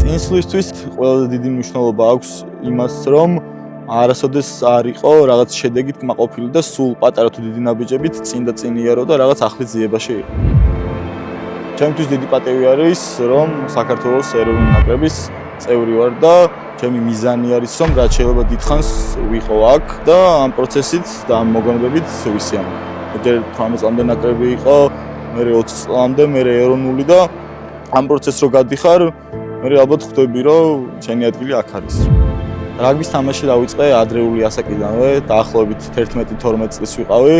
წინსვლისთვის ყველაზე დიდი მნიშვნელობა აქვს იმას, რომ არასოდეს არ იყო რაღაც შედეგით კმაყოფილი და სულ პატარა თუ დიდი ნაბიჯებით წინ და წინ იარო და რაღაც ახალი ძიებაში იყო. ჩემთვის დიდი პატივი არის, რომ საქართველოს ეროვნული ნაკრების წევრი ვარ და ჩემი მიზანი არის, რომ რაც შეიძლება დიდხანს ვიყო აქ და ამ პროცესით და ამ მოგონებებით ვისიამო. ჯერ 18 წლამდე ნაკრები იყო, მე 20 წლამდე მე ეროვნული და ამ პროცესს რო გადიხარ, მე ალბათ ხვდები, რომ ჩემი ადგილი აქ არის. რაგბის თამაში დავიწყე ადრეული ასაკიდანვე, დაახლოებით 11-12 წლის ვიყავი.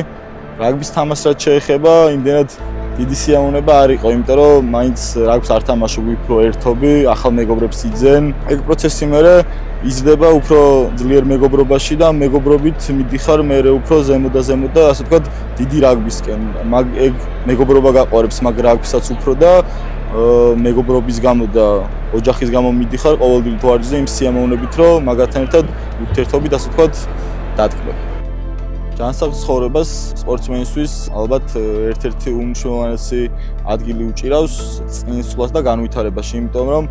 რაგბის თამაშს რაც შეეხება, იმდენად დიდი სიამოვნება არ იყო, იმიტომ რომ მაინც რაგბს არ თამაშობ უფრო ერთობი, ახალ მეგობრებს იძენ. ეგ პროცესი მერე იზრდება უფრო ძლიერ მეგობრობაში და მეგობრობით მიდიხარ მე უფრო ზემო და ასე ვთქვათ, დიდი რაგბისკენ. ეგ მეგობრობა გაყვარებს, მაგ რაგბისაც უფრო და მეგობრობის გამო და ოჯახის გამო მიდიხარ ყოველდღიურ თვარჯზე იმ სიამოვნებით, რომ მაგათთან ერთად ურთიერთობით ასე ვთქვათ დატკბე. ჯანსაღ ცხოვრებას სპორტსმენისთვის ალბათ ერთ-ერთი უმნიშვნელოვანესი ადგილი უჭირავს წინსვლას და განვითარებაში, იმიტომ რომ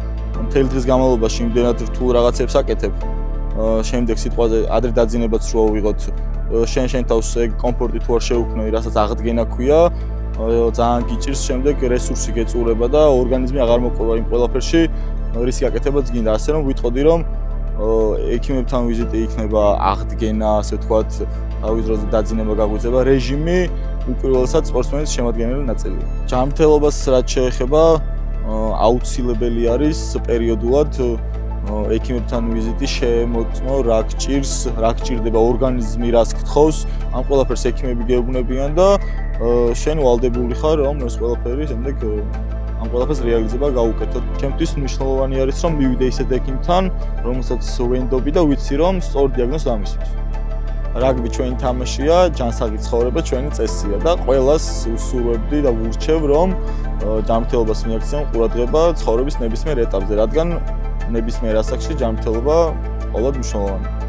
მთელი დღის განმავლობაში იმდენად რთულ რაღაცებს აკეთებ. შემდეგ სიტყვაზე ადრე დაძინებაც რო ავიღოთ, შენ თავს ეგ კომფორტი თუ არ შეუქმნები, რასაც აღდგენა ქვია, ძალიან გიჭირს შემდეგ რესურსი გეწურება და ორგანიზმი აღარ მოყვება იმ ყველაფერში, რის გაკეთებაც გინდა, ასე რომ ვიტყოდი რომ ექიმებთან ვიზიტი იქნება აღდგენა, ასე ვთქვათ, თავის დროზე დაძინება გაგვიწება, რეჟიმი უპირველესად სპორტსმენის შემადგენელი ნაწილია. ჯანმრთელობას რაც შეეხება, აუცილებელი არის პერიოდულად ექიმებთან ვიზიტი შემოწმო, რა გჭირს, რა გჭირდება ორგანიზმი, რას გთხოვს, ამ ყველაფერს ექიმები გეუბნებიან და შენ ვალდებული ხარ, რომ ეს ყველაფერი შემდეგ ამ ყველაფერს რეალიზება გაუკეთოთ. ჩემთვის მნიშვნელოვანი არის, რომ მივიდე ისეთ ექიმთან, რომელსაც ვენდობი და ვიცი, რომ სწორ დიაგნოზს დამისვით. რაგბი ჩვენი თამაშია, ჯანსაღი ცხოვრება ჩვენი წესია და ყველას ვსურვებდი და ვურჩევ, რომ ჯანმრთელობას მიაქციან ყურადღება ცხოვრების ნებისმიერ ეტაპზე, რადგან ნებისმიერ ასაკში ჯანმრთელობა ყოველად მნიშვნელოვანია.